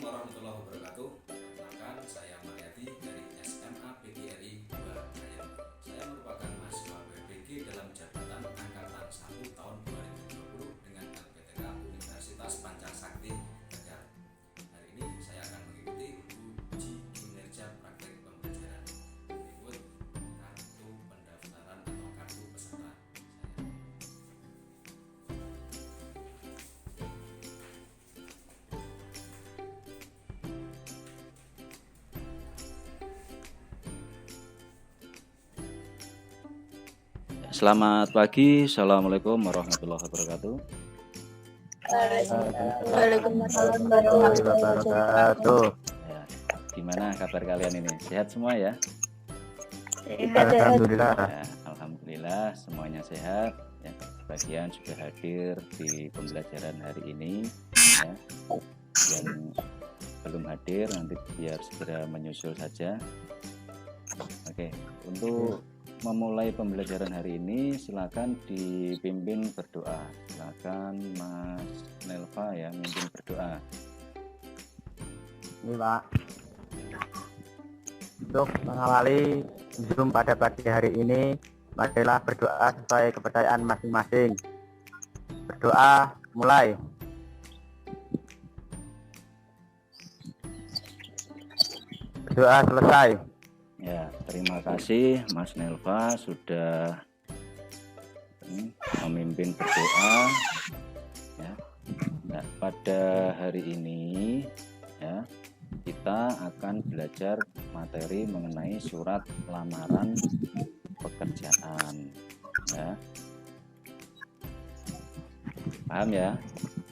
warahmatullahi wabarakatuh. Perkenalkan, saya Mariati dari SMA PGRI 2 Kayen. Saya merupakan mahasiswa PPG dalam jabatan angkatan 1 tahun 2020 dengan LPTK Universitas Pancasakti Tegal. Hari ini saya akan mengikuti uji kinerja praktek pembelajaran. Berikut kartu pendaftaran atau kartu peserta saya. Selamat pagi, Assalamualaikum warahmatullahi wabarakatuh. Waalaikumsalam warahmatullahi wabarakatuh. Ya, gimana kabar kalian ini? Sehat semua ya? Alhamdulillah. Ya, alhamdulillah semuanya sehat. Ya, sebagian sudah hadir di pembelajaran hari ini. Ya. Yang belum hadir nanti biar segera menyusul saja. Oke, untuk memulai pembelajaran hari ini silakan dipimpin berdoa. Silakan Mas Nelva ya mimpin berdoa. Ini Pak, untuk mengawali Zoom pada pagi hari ini, marilah berdoa sesuai kepercayaan masing-masing. Berdoa mulai. Berdoa selesai. Ya, terima kasih Mas Nelva sudah memimpin berdoa. Ya. Nah, pada hari ini ya kita akan belajar materi mengenai surat lamaran pekerjaan. Ya. Paham ya?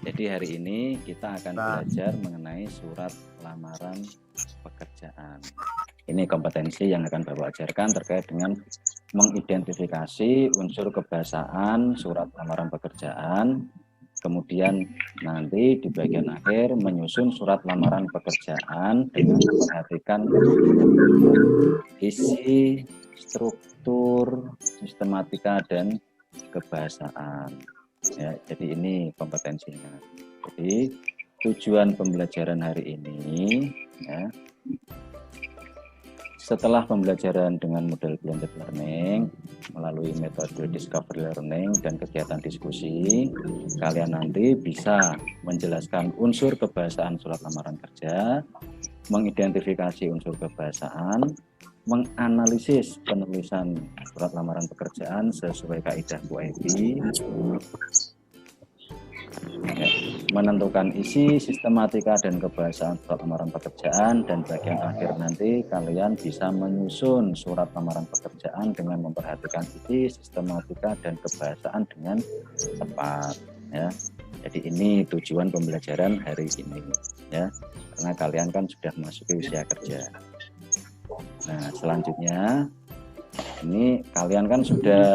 Jadi hari ini kita akan belajar mengenai surat lamaran pekerjaan. Ini kompetensi yang akan Bapak ajarkan terkait dengan mengidentifikasi unsur kebahasaan surat lamaran pekerjaan, kemudian nanti di bagian akhir menyusun surat lamaran pekerjaan dengan memperhatikan isi, struktur, sistematika, dan kebahasaan. Ya, jadi ini kompetensinya. Jadi tujuan pembelajaran hari ini ya, setelah pembelajaran dengan model blended learning melalui metode discovery learning dan kegiatan diskusi, kalian nanti bisa menjelaskan unsur kebahasaan surat lamaran kerja, mengidentifikasi unsur kebahasaan, menganalisis penulisan surat lamaran pekerjaan sesuai kaidah QIP, menentukan isi, sistematika, dan kebahasaan surat lamaran pekerjaan, dan bagian akhir nanti kalian bisa menyusun surat lamaran pekerjaan dengan memperhatikan isi, sistematika, dan kebahasaan dengan tepat ya. Jadi ini tujuan pembelajaran hari ini ya, karena kalian kan sudah memasuki usia kerja. Nah, selanjutnya ini kalian kan sudah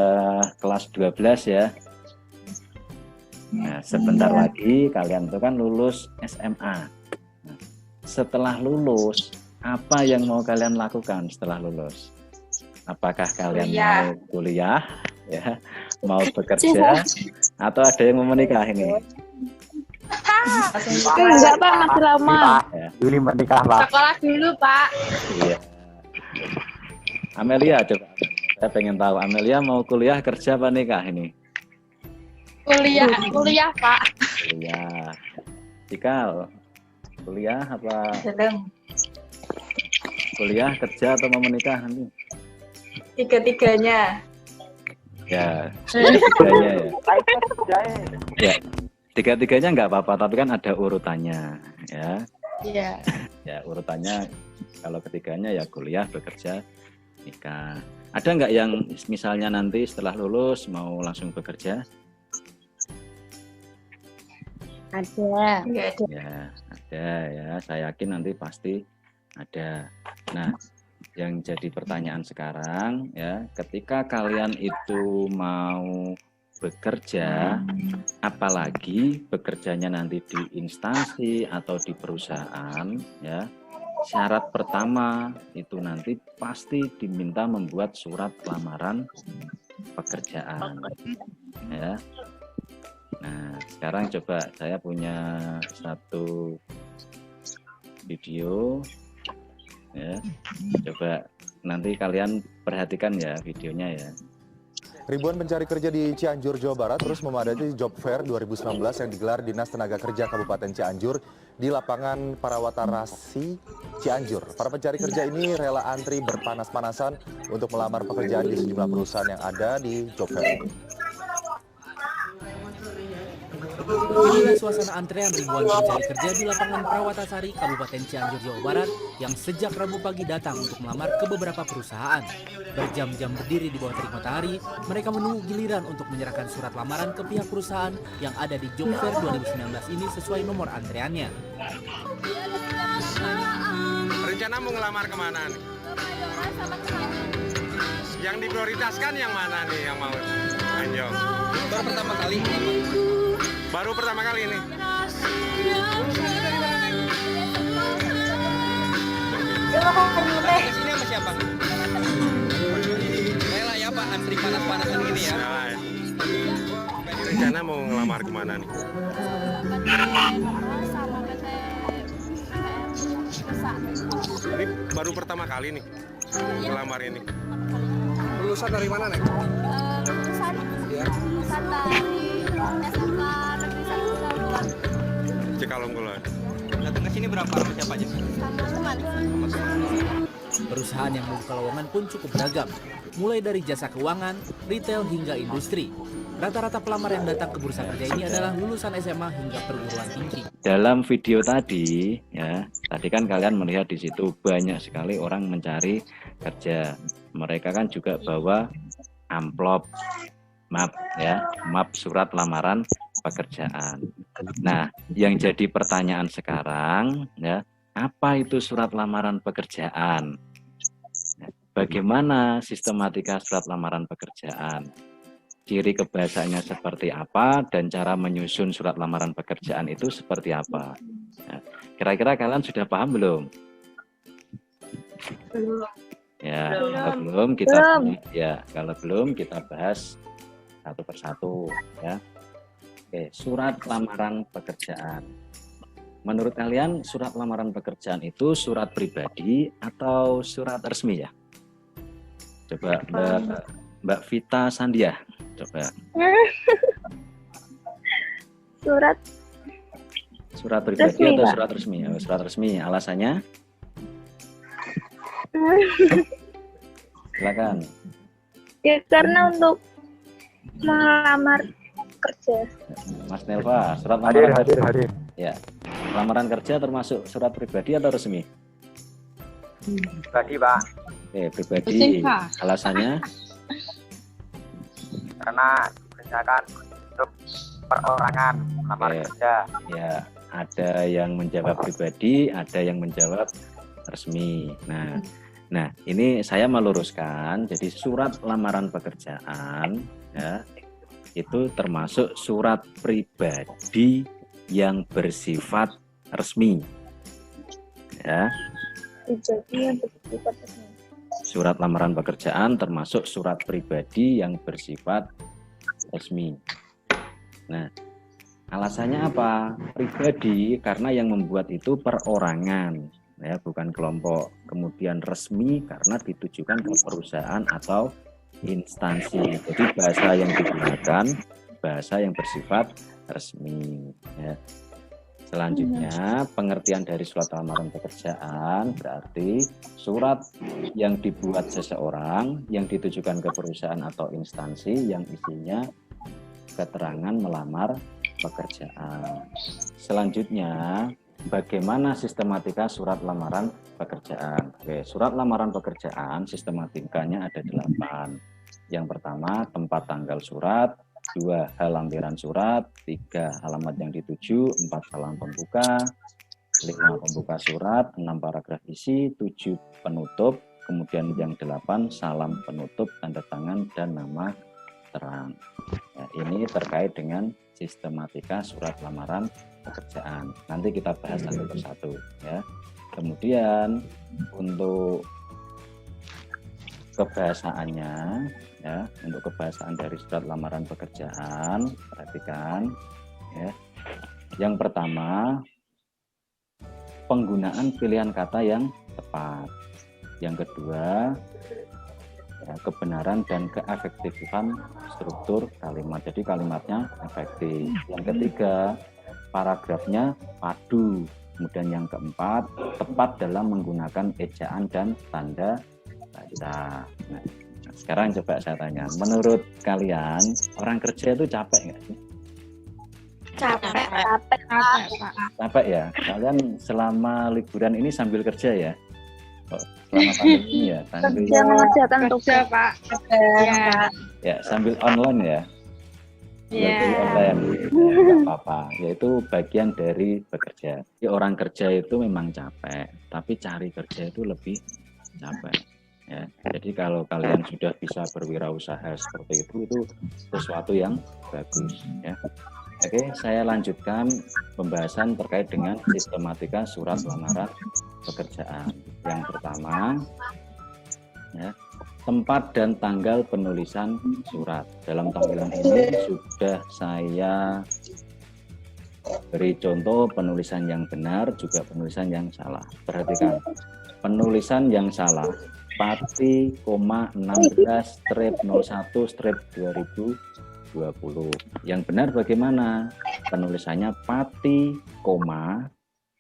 kelas 12 ya. Nah, sebentar lagi kalian itu kan lulus SMA. Nah, setelah lulus, apa yang mau kalian lakukan setelah lulus? Apakah kalian mau kuliah, ya, mau bekerja, atau ada yang mau menikah ini? Enggak Pak, masih lama. Ya. Juli menikah Pak. Sekolah dulu Pak. Iya. Amelia, coba. Saya pengen tahu, Amelia mau kuliah, kerja, apa nikah ini? Kuliah Pak. Kuliah. Cikal, kuliah apa? Kuliah, kerja, atau mau menikah nanti? Tiga-tiganya. Ya, tiga-tiganya ya. Ya, tiga-tiganya nggak apa-apa, tapi kan ada urutannya, ya. Iya. Ya, urutannya kalau ketiganya ya kuliah, bekerja, nikah. Ada nggak yang misalnya nanti setelah lulus mau langsung bekerja? Ada. Ya, ada ya. Saya yakin nanti pasti ada. Nah, yang jadi pertanyaan sekarang ya, ketika kalian itu mau bekerja, apalagi bekerjanya nanti di instansi atau di perusahaan ya, syarat pertama itu nanti pasti diminta membuat surat lamaran pekerjaan ya. Nah, sekarang coba saya punya satu video ya. Coba nanti kalian perhatikan ya videonya ya. Ribuan pencari kerja di Cianjur, Jawa Barat terus memadati Job Fair 2019 yang digelar Dinas Tenaga Kerja Kabupaten Cianjur di lapangan Parawatarasi Cianjur. Para pencari kerja ini rela antri berpanas-panasan untuk melamar pekerjaan di sejumlah perusahaan yang ada di Job Fair ini. Inilah suasana antrean ribuan pencari kerja di lapangan Parawatasari, Kabupaten Cianjur, Jawa Barat yang sejak Rabu pagi datang untuk melamar ke beberapa perusahaan. Berjam-jam berdiri di bawah terik matahari, mereka menunggu giliran untuk menyerahkan surat lamaran ke pihak perusahaan yang ada di Job Fair 2019 ini sesuai nomor antreannya. Rencana mau ngelamar kemana nih? Yang diprioritaskan yang mana nih yang mau Anjong? Baru pertama kali. Baru pertama kali ini. Ke sini sama siapa? Rela ya Pak, antri panas-panasan gini ya. Nah, rencana mau ngelamar kemana nih? Ini baru pertama kali nih ngelamar ini. Lulusan dari mana nih? Lulusan dari SMA Negeri 1 Cikalong. Cikalong Kulon. Datang ke sini berapa sama siapa aja? Sama teman. Perusahaan yang membuka lowongan pun cukup beragam, mulai dari jasa keuangan, retail hingga industri. Rata-rata pelamar yang datang ke bursa kerja ini adalah lulusan SMA hingga perguruan tinggi. Dalam video tadi ya, tadi kan kalian melihat di situ banyak sekali orang mencari kerja. Mereka kan juga bawa amplop, map ya, map surat lamaran pekerjaan. Nah, yang jadi pertanyaan sekarang ya, apa itu surat lamaran pekerjaan? Bagaimana sistematika surat lamaran pekerjaan? Ciri kebahasaannya seperti apa dan cara menyusun surat lamaran pekerjaan itu seperti apa? Kira-kira kalian sudah paham belum? Ya, kalau belum kita kalau belum kita bahas satu persatu ya. Oke, surat lamaran pekerjaan. Menurut kalian surat lamaran pekerjaan itu surat pribadi atau surat resmi ya? Coba Mbak Vita Sandia, coba. Surat pribadi resmi, atau surat resmi? Surat resmi, alasannya? Silakan. Ya karena untuk melamar kerja. Mas Nelva, surat lamaran Hadir. Ya, lamaran kerja termasuk surat pribadi atau resmi? Pribadi Pak, Pribadi. Alasannya? karena misalkan untuk perorangan lamar kerja. Ya, ada yang menjawab pribadi, ada yang menjawab resmi. Nah, ini saya meluruskan. Jadi surat lamaran pekerjaan ya, itu termasuk surat pribadi yang bersifat resmi. Ya. Surat lamaran pekerjaan termasuk surat pribadi yang bersifat resmi. Nah, alasannya apa? Pribadi karena yang membuat itu perorangan, ya, bukan kelompok. Kemudian resmi karena ditujukan ke perusahaan atau instansi. Jadi bahasa yang digunakan bahasa yang bersifat resmi. Ya. Selanjutnya, pengertian dari surat lamaran pekerjaan berarti surat yang dibuat seseorang yang ditujukan ke perusahaan atau instansi yang isinya keterangan melamar pekerjaan. Selanjutnya, bagaimana sistematika surat lamaran pekerjaan? Oke, surat lamaran pekerjaan sistematikanya ada 8. Yang pertama, tempat tanggal surat. 2, hal lampiran surat. 3, alamat yang dituju. 4, halaman pembuka. 5, pembuka surat. 6, paragraf isi. 7, penutup. Kemudian yang 8, salam penutup, tanda tangan, dan nama terang. Nah, ini terkait dengan sistematika surat lamaran pekerjaan. Nanti kita bahas satu persatu ya. Kemudian untuk kebahasaannya ya, untuk kebahasaan dari surat lamaran pekerjaan, perhatikan ya. Yang pertama, penggunaan pilihan kata yang tepat. Yang kedua, ya, kebenaran dan keefektifan struktur kalimat. Jadi kalimatnya efektif. Yang ketiga, paragrafnya padu. Kemudian yang keempat, tepat dalam menggunakan ejaan dan tanda baca. Nah, sekarang coba saya tanya, menurut kalian orang kerja itu capek nggak sih? Capek. Capek ya? Kalian selama liburan ini sambil kerja ya? Selama pandemi ini ya? Sambil, Kerja mengerjakan tugas, Pak. ya, sambil online ya? Iya. Online, ya, nggak apa-apa. Yaitu bagian dari bekerja. Jadi orang kerja itu memang capek, tapi cari kerja itu lebih capek. Ya, jadi kalau kalian sudah bisa berwirausaha seperti itu sesuatu yang bagus. Ya. Oke, saya lanjutkan pembahasan terkait dengan sistematika surat lamaran pekerjaan. Yang pertama, ya, tempat dan tanggal penulisan surat. Dalam tampilan ini sudah saya beri contoh penulisan yang benar, juga penulisan yang salah. Perhatikan, penulisan yang salah, Pati, 16-01-2020. Yang benar bagaimana? Penulisannya Pati,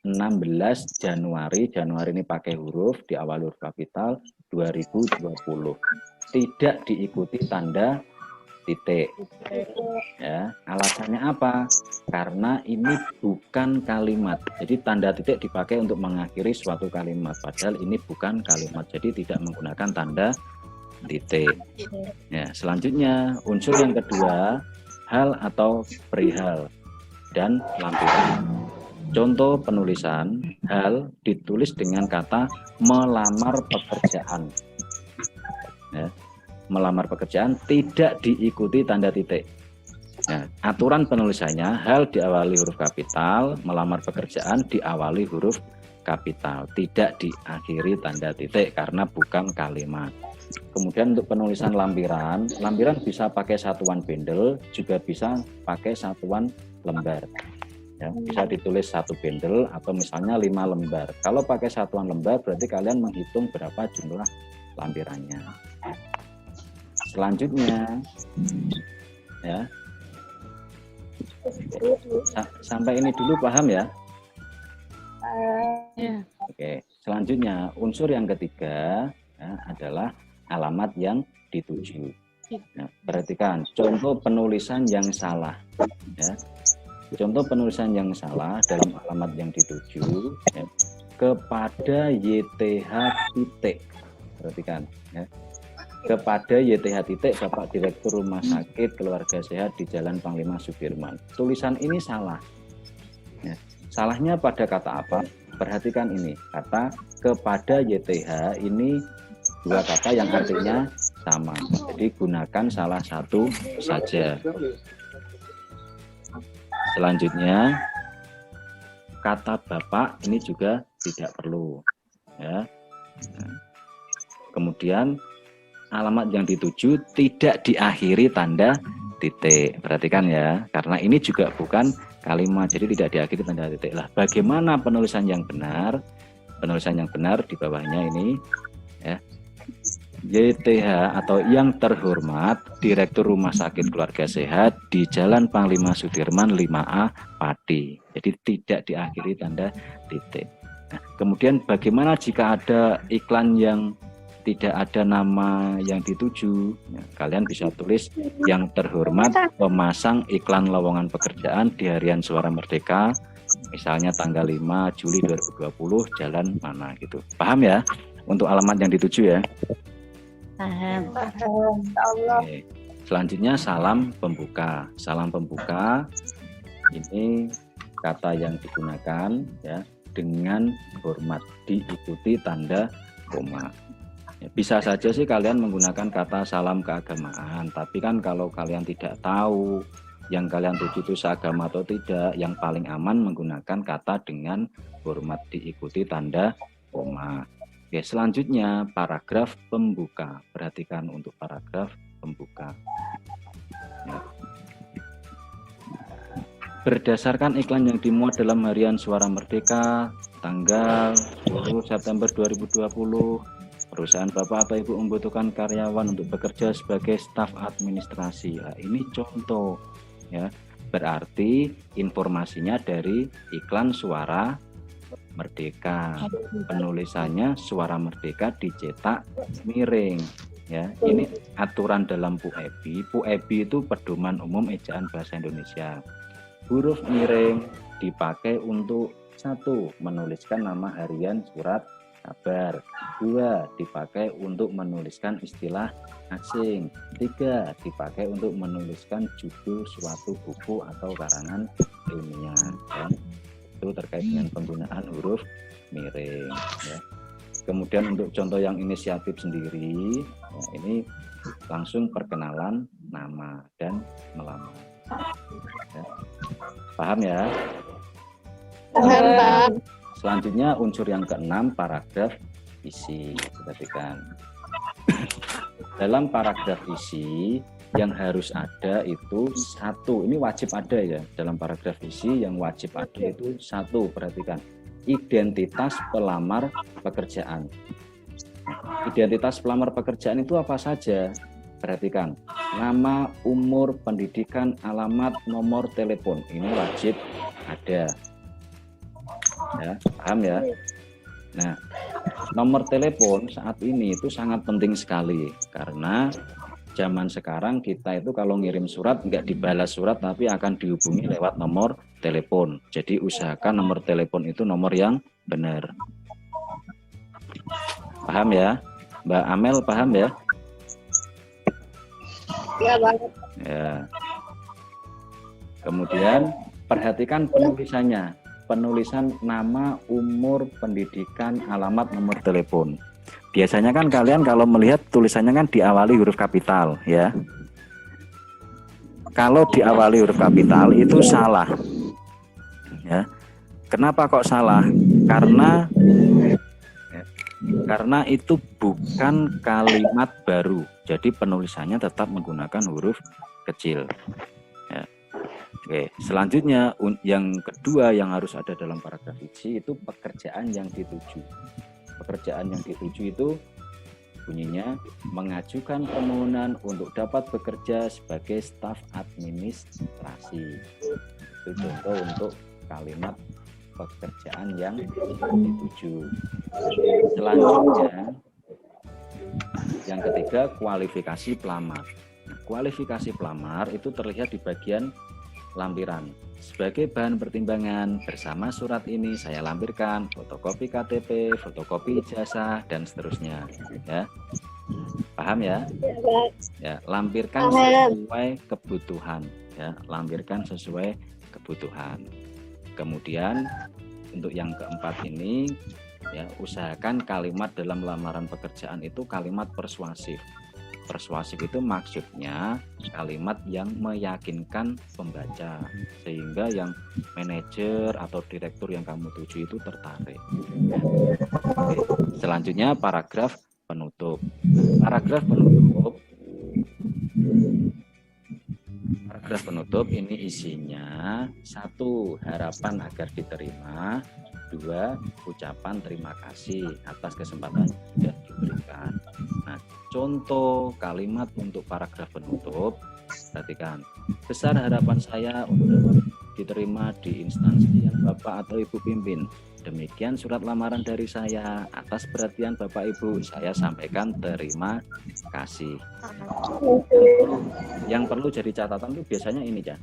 16 Januari ini pakai huruf, diawali huruf kapital, 2020. Tidak diikuti tanda titik. Ya, alasannya apa? Karena ini bukan kalimat. Jadi tanda titik dipakai untuk mengakhiri suatu kalimat, padahal ini bukan kalimat. Jadi tidak menggunakan tanda titik. Ya, selanjutnya unsur yang kedua, hal atau perihal dan lampiran. Contoh penulisan, hal ditulis dengan kata melamar pekerjaan. Ya, melamar pekerjaan tidak diikuti tanda titik. Ya, aturan penulisannya, hal diawali huruf kapital, melamar pekerjaan diawali huruf kapital, tidak diakhiri tanda titik karena bukan kalimat. Kemudian untuk penulisan lampiran, lampiran bisa pakai satuan bendel, juga bisa pakai satuan lembar. Ya, bisa ditulis satu bendel atau misalnya 5 lembar. Kalau pakai satuan lembar berarti kalian menghitung berapa jumlah lampirannya. Selanjutnya, ya, sampai ini dulu paham ya? Oke, selanjutnya unsur yang ketiga, ya, adalah alamat yang dituju. Ya, perhatikan contoh penulisan yang salah. Ya. Contoh penulisan yang salah dalam alamat yang dituju, ya, kepada YTH titik. Perhatikan, ya. Kepada YTH titik, Bapak Direktur Rumah Sakit Keluarga Sehat di Jalan Panglima Sudirman. Tulisan ini salah. Ya. Salahnya pada kata apa? Perhatikan ini, kata kepada YTH ini dua kata yang artinya sama. Jadi gunakan salah satu saja. Selanjutnya, kata Bapak ini juga tidak perlu. Ya. Kemudian alamat yang dituju tidak diakhiri tanda titik. Perhatikan ya, karena ini juga bukan kalimat, jadi tidak diakhiri tanda titik. Lah, bagaimana penulisan yang benar? Penulisan yang benar di bawahnya ini, ya. YTH atau yang terhormat Direktur Rumah Sakit Keluarga Sehat di Jalan Panglima Sudirman 5A Pati. Jadi tidak diakhiri tanda titik. Nah, kemudian bagaimana jika ada iklan yang tidak ada nama yang dituju? Nah, kalian bisa tulis yang terhormat pemasang iklan lowongan pekerjaan di Harian Suara Merdeka, misalnya tanggal 5 Juli 2020, jalan mana gitu. Paham ya untuk alamat yang dituju ya? Oke. Selanjutnya salam pembuka. Salam pembuka ini kata yang digunakan ya dengan hormat diikuti tanda koma. Ya, bisa saja sih kalian menggunakan kata salam keagamaan, tapi kan kalau kalian tidak tahu yang kalian tuju itu seagama atau tidak, yang paling aman menggunakan kata dengan hormat diikuti tanda koma. Oke, selanjutnya paragraf pembuka. Perhatikan untuk paragraf pembuka. Ya. Berdasarkan iklan yang dimuat dalam Harian Suara Merdeka tanggal 10 September 2020 perusahaan Bapak atau Ibu membutuhkan karyawan untuk bekerja sebagai staf administrasi. Nah, ini contoh ya. Berarti informasinya dari iklan Suara Merdeka. Penulisannya Suara Merdeka dicetak miring ya. Ini aturan dalam PUEBI. PUEBI itu Pedoman Umum Ejaan Bahasa Indonesia. Huruf miring dipakai untuk 1. Menuliskan nama harian surat kabar. 2. Dipakai untuk menuliskan istilah asing. 3. Dipakai untuk menuliskan judul suatu buku atau karangan ilmiah ya. Itu terkait dengan penggunaan huruf miring ya. Kemudian untuk contoh yang inisiatif sendiri ya, ini langsung perkenalan nama dan melamar ya. Paham ya? Paham, Pak. Selanjutnya unsur yang ke-6 paragraf isi. Perhatikan. Dalam paragraf isi yang harus ada itu 1. Ini wajib ada ya. Dalam paragraf isi yang wajib ada itu 1. Perhatikan. Identitas pelamar pekerjaan. Identitas pelamar pekerjaan itu apa saja? Perhatikan. Nama, umur, pendidikan, alamat, nomor telepon. Ini wajib ada. Ya, paham ya? Nah, nomor telepon saat ini itu sangat penting sekali karena zaman sekarang kita itu kalau ngirim surat nggak dibalas surat tapi akan dihubungi lewat nomor telepon. Jadi usahakan nomor telepon itu nomor yang benar. Paham ya? Mbak Amel paham ya? Ya, banget. Ya. Kemudian perhatikan penulisannya. Penulisan nama, umur, pendidikan, alamat, nomor telepon. Biasanya kan kalian kalau melihat tulisannya kan diawali huruf kapital ya. Kalau diawali huruf kapital itu salah. Ya. Kenapa kok salah? Karena itu bukan kalimat baru. Jadi penulisannya tetap menggunakan huruf kecil. Ya. Oke, selanjutnya yang kedua yang harus ada dalam paragraf isi itu pekerjaan yang dituju. Pekerjaan yang dituju itu bunyinya mengajukan permohonan untuk dapat bekerja sebagai staf administrasi. Itu contoh untuk kalimat pekerjaan yang dituju. Selanjutnya yang ketiga kualifikasi pelamar. Nah, kualifikasi pelamar itu terlihat di bagian lampiran. Sebagai bahan pertimbangan bersama surat ini saya lampirkan fotokopi KTP, fotokopi ijazah dan seterusnya ya. Paham ya? Ya, lampirkan sesuai kebutuhan ya, lampirkan sesuai kebutuhan. Kemudian untuk yang keempat ini ya, usahakan kalimat dalam lamaran pekerjaan itu kalimat persuasif. Persuasif itu maksudnya kalimat yang meyakinkan pembaca sehingga yang manajer atau direktur yang kamu tuju itu tertarik. Oke. Selanjutnya paragraf penutup. Paragraf penutup ini isinya 1. Harapan agar diterima. 2. Ucapan terima kasih atas kesempatan yang diberikan. Nah, contoh kalimat untuk paragraf penutup, perhatikan. Besar harapan saya untuk diterima di instansi yang Bapak atau Ibu pimpin. Demikian surat lamaran dari saya. Atas perhatian Bapak Ibu, saya sampaikan terima kasih. Yang perlu jadi catatan itu biasanya ini ya.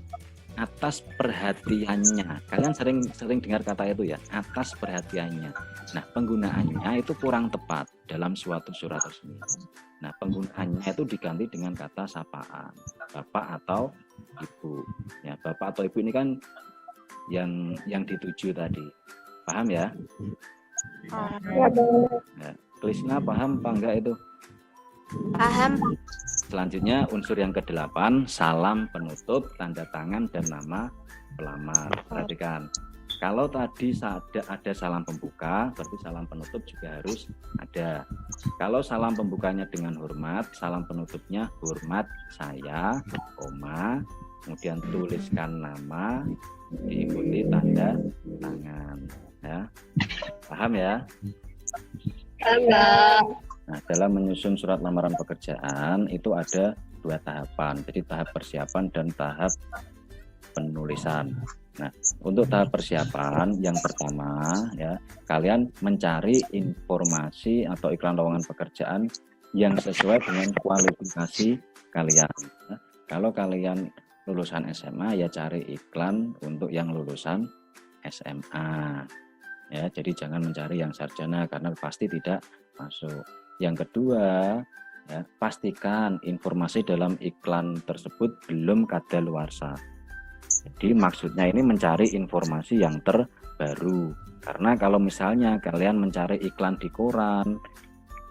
Atas perhatiannya. Kalian sering dengar kata itu ya, atas perhatiannya. Nah, penggunaannya itu kurang tepat dalam suatu surat resmi. Nah, penggunaannya itu diganti dengan kata sapaan, Bapak atau Ibu. Ya, Bapak atau Ibu ini kan yang dituju tadi. Paham ya? Ya, banget. Ya, Krisna paham apa enggak itu? Paham. Selanjutnya unsur yang ke-8, salam penutup, tanda tangan dan nama pelamar. Perhatikan. Kalau tadi ada salam pembuka, berarti salam penutup juga harus ada. Kalau salam pembukanya dengan hormat, salam penutupnya hormat saya, kemudian tuliskan nama, diikuti tanda tangan. Ya. Paham ya? Paham, Mbak. Nah, dalam menyusun surat lamaran pekerjaan itu ada 2 tahapan. Jadi tahap persiapan dan tahap penulisan. Nah, untuk tahap persiapan yang pertama ya, kalian mencari informasi atau iklan lowongan pekerjaan yang sesuai dengan kualifikasi kalian. Nah, kalau kalian lulusan SMA ya cari iklan untuk yang lulusan SMA. Ya, jadi jangan mencari yang sarjana karena pasti tidak masuk. Yang kedua, ya, pastikan informasi dalam iklan tersebut belum kadaluarsa. Jadi maksudnya ini mencari informasi yang terbaru. Karena kalau misalnya kalian mencari iklan di koran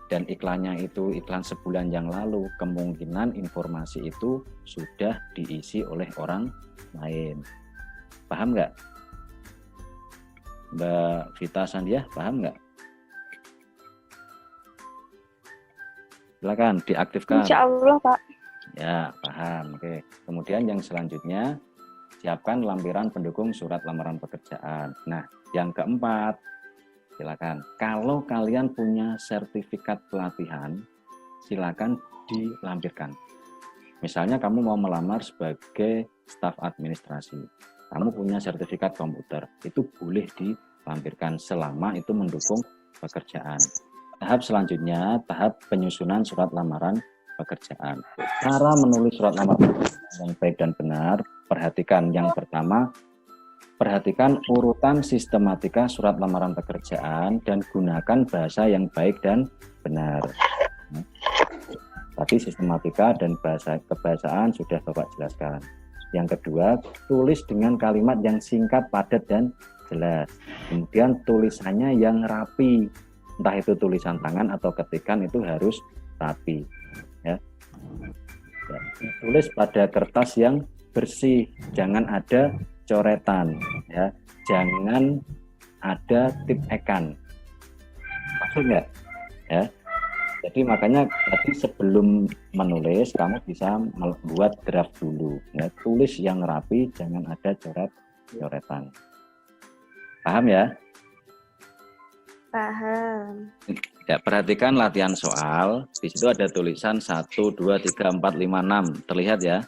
dan iklannya itu iklan sebulan yang lalu, kemungkinan informasi itu sudah diisi oleh orang lain. Paham nggak? Mbak Vita Sandiah, paham nggak? Silakan diaktifkan. Insya Allah, Pak. Ya, paham. Oke. Kemudian yang selanjutnya, siapkan lampiran pendukung surat lamaran pekerjaan. Nah, yang keempat, silakan. Kalau kalian punya sertifikat pelatihan, silakan dilampirkan. Misalnya kamu mau melamar sebagai staf administrasi. Kamu punya sertifikat komputer, itu boleh dilampirkan selama itu mendukung pekerjaan. Tahap selanjutnya, tahap penyusunan surat lamaran pekerjaan. Cara menulis surat lamaran yang baik dan benar, perhatikan yang pertama, perhatikan urutan sistematika surat lamaran pekerjaan dan gunakan bahasa yang baik dan benar. Tadi sistematika dan bahasa kebahasaan sudah Bapak jelaskan. Yang kedua, tulis dengan kalimat yang singkat, padat, dan jelas. Kemudian tulisannya yang rapi. Entah itu tulisan tangan atau ketikan itu harus rapi. Ya. Tulis pada kertas yang bersih, jangan ada coretan, ya. Jangan ada tip ekan. Maksud nggak? Ya. Jadi makanya tadi sebelum menulis kamu bisa membuat draft dulu. Ya. Tulis yang rapi, jangan ada coretan. Paham ya? Paham. Ya, perhatikan latihan soal. Di situ ada tulisan 1, 2, 3, 4, 5, 6. Terlihat ya?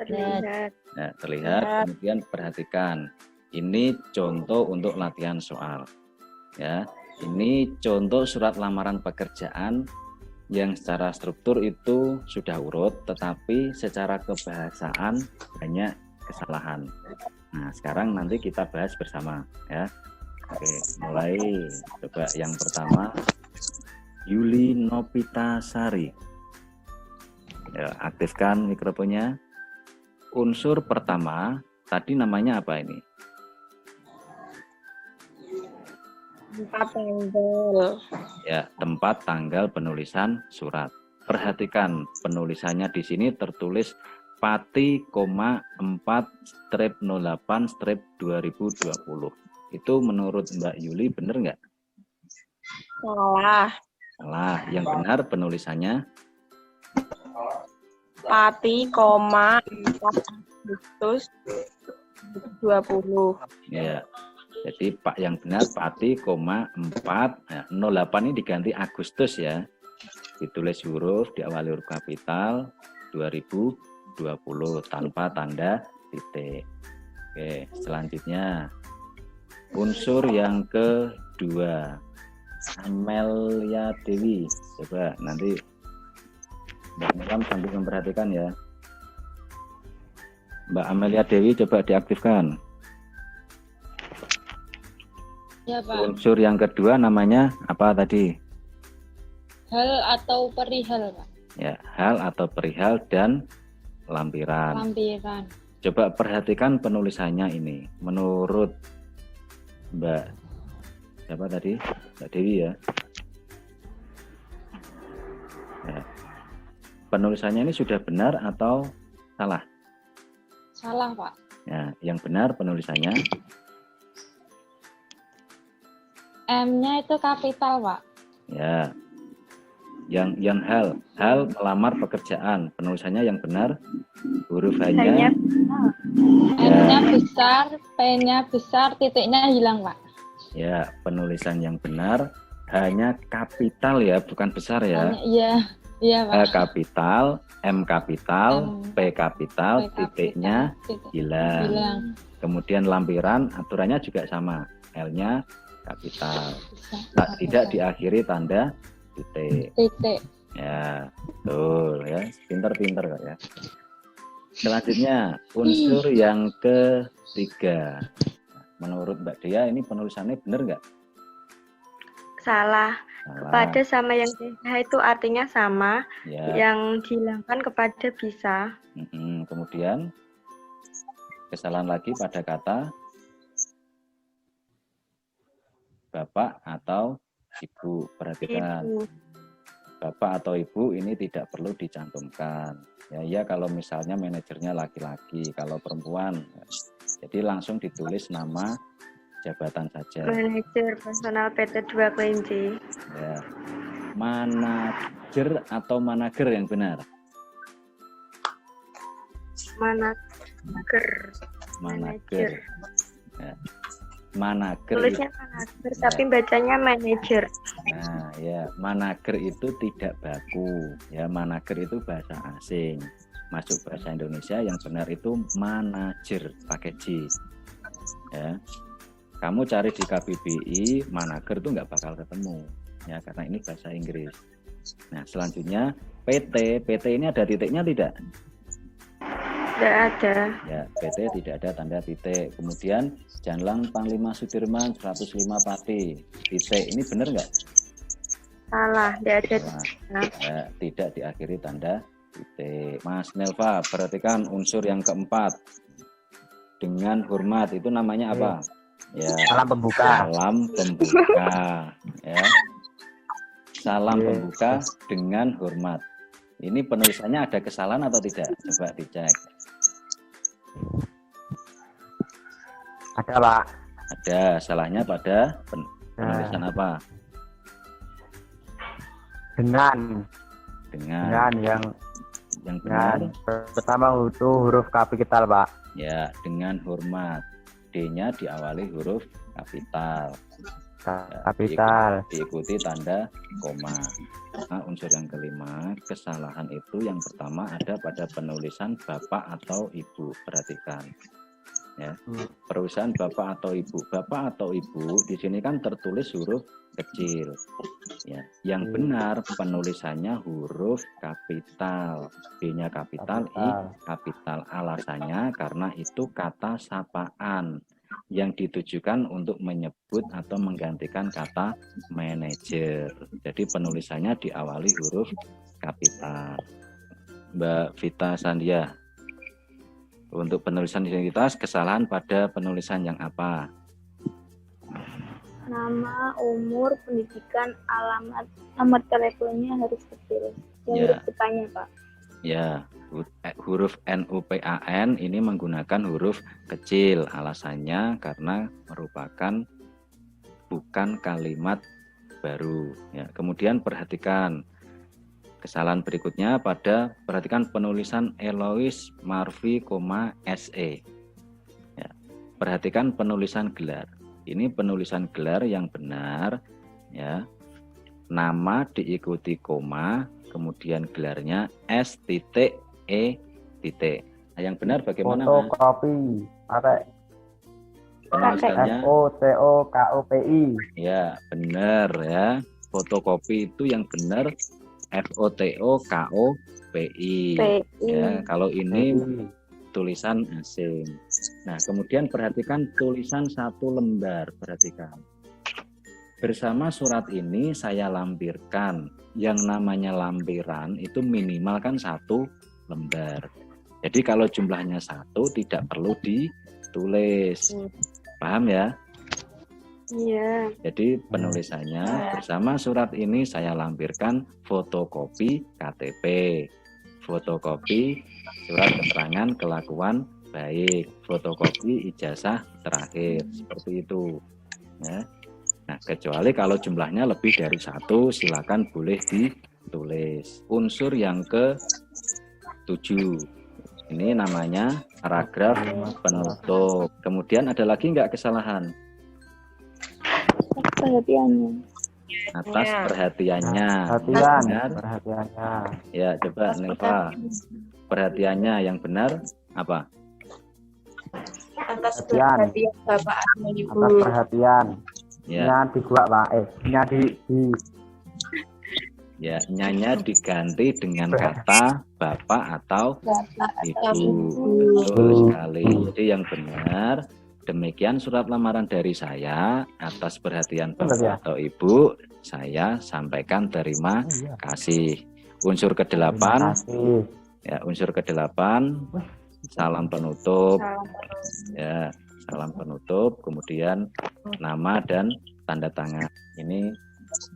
Terlihat. Ya, terlihat. Kemudian perhatikan. Ini contoh untuk latihan soal. Ya, ini contoh surat lamaran pekerjaan yang secara struktur itu sudah urut, tetapi secara kebahasaan banyak kesalahan. Nah, sekarang nanti kita bahas bersama ya. Oke, mulai. Coba yang pertama, Yuli Nopitasari. Ya, aktifkan mikrofonnya. Unsur pertama, tadi namanya apa ini? Tempat tanggal. Ya, tempat tanggal penulisan surat. Perhatikan penulisannya di sini tertulis Pati,4/08/2020. Itu menurut Mbak Yuli benar nggak? Salah. Salah. Yang benar penulisannya Pati, 4 Agustus 2020. ya. Jadi Pak yang benar Pati, 4. Nah, 08 ini diganti Agustus ya. Ditulis huruf diawali huruf kapital 2020 tanpa tanda titik. Oke, selanjutnya unsur yang kedua, Amelia Dewi. Coba nanti Mbak Meram sambil memperhatikan ya. Mbak Amelia Dewi coba diaktifkan. Ya, Pak. Unsur yang kedua namanya apa tadi? Hal atau perihal, Pak. Ya, hal atau perihal dan lampiran. Lampiran. Coba perhatikan penulisannya ini. Menurut Mbak siapa tadi? Mbak Dewi ya. Ya. Penulisannya ini sudah benar atau salah? Salah, Pak. Ya, yang benar penulisannya M-nya itu kapital, Pak. ya. Yang hal melamar pekerjaan, penulisannya yang benar huruf Hanya hanya N-nya besar, P-nya besar, titiknya hilang, Pak. ya, penulisan yang benar hanya kapital ya, bukan besar ya. Iya, iya, Pak. Kapital, M kapital, M, P kapital, P titiknya titik hilang. hilang. Kemudian lampiran aturannya juga sama, L-nya kapital. Bisa. Tidak diakhiri tanda titik. Titik. Ya, betul ya. Pinter-pinter kok ya. Selanjutnya, unsur yang ketiga. Menurut Mbak Dea ini penulisannya benar nggak? Salah. Salah. Kepada sama yang bisa itu artinya sama. Ya. Yang dihilangkan kepada bisa. Kemudian kesalahan lagi pada kata bapak atau ibu. Perhatikan. Ibu. Bapak atau ibu ini tidak perlu dicantumkan. Ya, kalau misalnya manajernya laki-laki, kalau perempuan, jadi langsung ditulis nama jabatan saja. Manajer personal PT 2 Kelinci. Ya. Manajer atau manager yang benar? Manager. Ya. Manager. Tulisnya manager, tapi bacanya manajer. Nah, ya, manager itu tidak baku. Ya, manager itu bahasa asing. Masuk bahasa Indonesia yang benar itu manajer pakai J. Ya. Kamu cari di KBBI, manager itu nggak bakal ketemu. Ya, karena ini bahasa Inggris. Nah, selanjutnya PT. PT ini ada titiknya tidak? Tidak ada. Ya, PT tidak ada tanda titik. Kemudian Janlang Panglima Sudirman 105 Pati. Titik ini benar nggak? Salah, tidak ada. Nah, ya, tidak diakhiri tanda titik. Mas Nelva, perhatikan unsur yang keempat. Dengan hormat itu namanya apa? Ya, Salam pembuka. salam pembuka. Ya. Salam pembuka dengan hormat. Ini penulisannya ada kesalahan atau tidak? Coba dicek. Ada, Pak. Ada, salahnya pada penulisan apa? Dengan Dengan yang benar. pertama itu huruf kapital, Pak. Ya, dengan hormat. D-nya diawali huruf kapital. Kapital. Diikuti tanda koma. Nah, unsur yang kelima, kesalahan itu yang pertama ada pada penulisan bapak atau ibu. Perhatikan. Ya. Perusahaan bapak atau ibu. Bapak atau ibu di sini kan tertulis huruf kecil. Ya. Yang benar penulisannya huruf kapital. B-nya kapital, I kapital. Alasannya karena itu kata sapaan yang ditujukan untuk menyebut atau menggantikan kata manajer. Jadi penulisannya diawali huruf kapital. Mbak Vita Sandia, untuk penulisan identitas kesalahan pada penulisan yang apa? Nama, umur, pendidikan, alamat, nomor teleponnya harus kecil. Yang huruf depannya, Pak. Ya, huruf NUPAN ini menggunakan huruf kecil. Alasannya karena merupakan bukan kalimat baru. Ya, kemudian perhatikan kesalahan berikutnya perhatikan penulisan Elois Marfi, SE. Ya, perhatikan penulisan gelar. Ini penulisan gelar yang benar. Ya, nama diikuti koma. Kemudian gelarnya S.E. Nah, yang benar bagaimana? Fotokopi. Pakai Penulisannya FOTOKOPI. ya benar ya. Fotokopi itu yang benar FOTOKOPI. Ya, kalau ini tulisan asing. Nah, kemudian perhatikan tulisan satu lembar. Perhatikan. Bersama surat ini saya lampirkan. Yang namanya lampiran itu minimal kan 1 lembar. Jadi kalau jumlahnya 1 tidak perlu ditulis. Paham ya? Iya. Jadi penulisannya bersama surat ini saya lampirkan fotokopi KTP, fotokopi surat keterangan kelakuan baik, fotokopi ijazah terakhir, seperti itu. Ya. Nah, kecuali kalau jumlahnya lebih dari 1, silakan boleh ditulis. Unsur yang ke-7. Ini namanya paragraf penutup. Kemudian ada lagi nggak kesalahan? Perhatiannya. Atas Ya. perhatiannya. Perhatian, Benar. perhatiannya. Ya, coba Nilva. Perhatiannya yang benar apa? Atas Perhatian. perhatian Bapak dan Ibu. Atas perhatian. Ya, Nya di gua Pak. Nya di ya, nyanya diganti dengan kata bapak atau Bapak ibu. Ibu. Betul sekali. Jadi yang benar, demikian surat lamaran dari saya. Atas perhatian Benar, ya? bapak atau ibu, saya sampaikan terima kasih. Unsur Terima ke-8, kasih. ya, unsur ke-8, salam penutup, Salam. ya, salam penutup, kemudian nama dan tanda tangan. Ini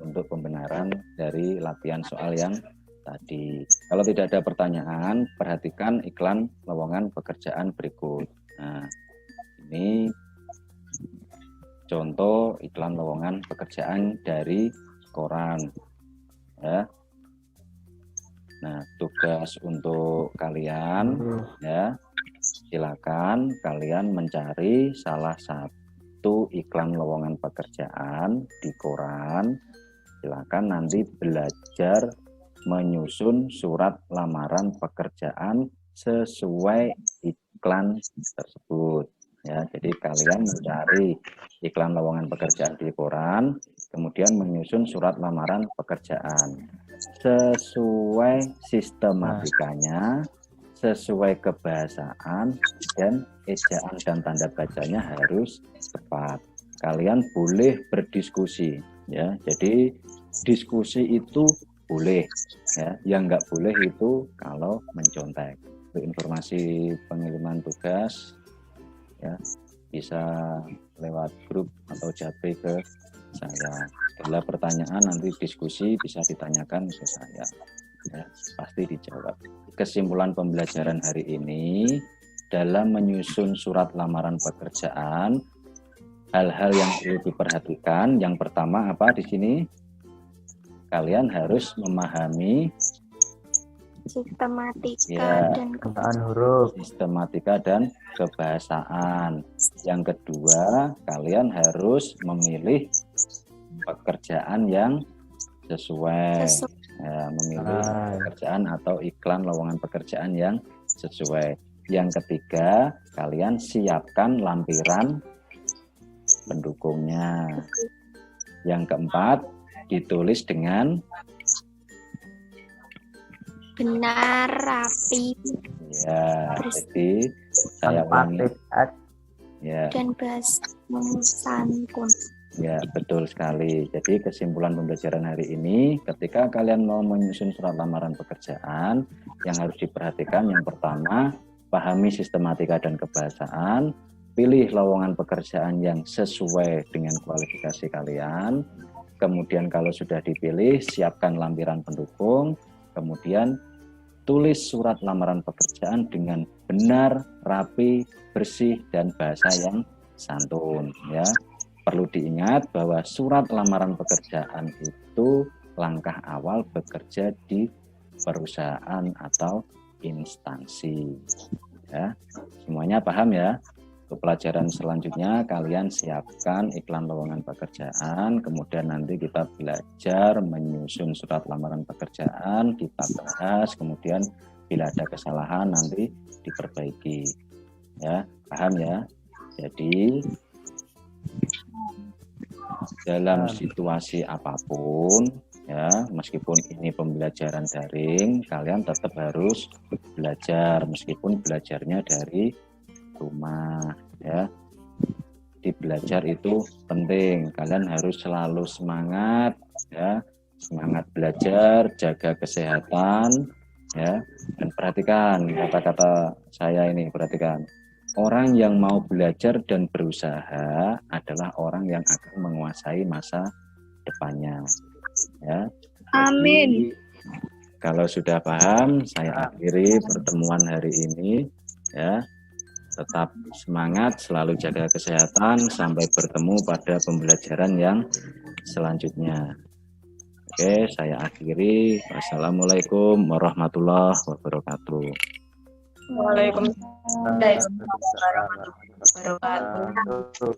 untuk pembenaran dari latihan soal yang tadi. Kalau tidak ada pertanyaan, perhatikan iklan lowongan pekerjaan berikut. Nah, ini contoh iklan lowongan pekerjaan dari koran. Ya. Nah, tugas untuk kalian, ya, silakan kalian mencari salah satu iklan lowongan pekerjaan di koran. Silakan nanti belajar menyusun surat lamaran pekerjaan sesuai iklan tersebut. Ya, jadi kalian mencari iklan lowongan pekerjaan di koran, kemudian menyusun surat lamaran pekerjaan sesuai sistematikanya, sesuai kebahasaan, dan ejaan dan tanda bacanya harus tepat. Kalian boleh berdiskusi, ya. Jadi diskusi itu boleh, ya. Yang nggak boleh itu kalau mencontek. Untuk informasi pengiriman tugas, ya, bisa lewat grup atau japri ke saya. Bila pertanyaan nanti diskusi bisa ditanyakan ke saya, ya, pasti dijawab. Kesimpulan pembelajaran hari ini, dalam menyusun surat lamaran pekerjaan, hal-hal yang perlu diperhatikan. Yang pertama apa di sini? Kalian harus memahami Sistematika Ya. dan Penggunaan huruf. sistematika dan kebahasaan. Yang kedua, kalian harus memilih pekerjaan yang sesuai. Ya, memilih pekerjaan atau iklan lowongan pekerjaan yang sesuai. Yang ketiga, kalian siapkan lampiran pendukungnya. Yang keempat, ditulis dengan benar, rapi, ya. Jadi saya Tanpa ulangi. tis X. Ya. dan bahasa santun. Ya, betul sekali. Jadi kesimpulan pembelajaran hari ini, ketika kalian mau menyusun surat lamaran pekerjaan, yang harus diperhatikan yang pertama, pahami sistematika dan kebahasaan, pilih lowongan pekerjaan yang sesuai dengan kualifikasi kalian, kemudian kalau sudah dipilih, siapkan lampiran pendukung, kemudian tulis surat lamaran pekerjaan dengan benar, rapi, bersih, dan bahasa yang santun, ya. Perlu diingat bahwa surat lamaran pekerjaan itu langkah awal bekerja di perusahaan atau instansi. Ya, semuanya paham ya? Untuk pelajaran selanjutnya kalian siapkan iklan lowongan pekerjaan, kemudian nanti kita belajar menyusun surat lamaran pekerjaan, kita bahas, kemudian bila ada kesalahan nanti diperbaiki. Ya, paham ya? Jadi dalam situasi apapun, ya, meskipun ini pembelajaran daring, kalian tetap harus belajar meskipun belajarnya dari rumah, ya. Di belajar itu penting, kalian harus selalu semangat, ya, semangat belajar, jaga kesehatan, ya, dan perhatikan kata-kata saya ini, perhatikan. Orang yang mau belajar dan berusaha adalah orang yang akan menguasai masa depannya. Ya. Amin. Jadi, kalau sudah paham, saya akhiri pertemuan hari ini. Ya, tetap semangat, selalu jaga kesehatan. Sampai bertemu pada pembelajaran yang selanjutnya. Oke, saya akhiri. Wassalamualaikum warahmatullahi wabarakatuh. Waalaikumsalam warahmatullahi wabarakatuh.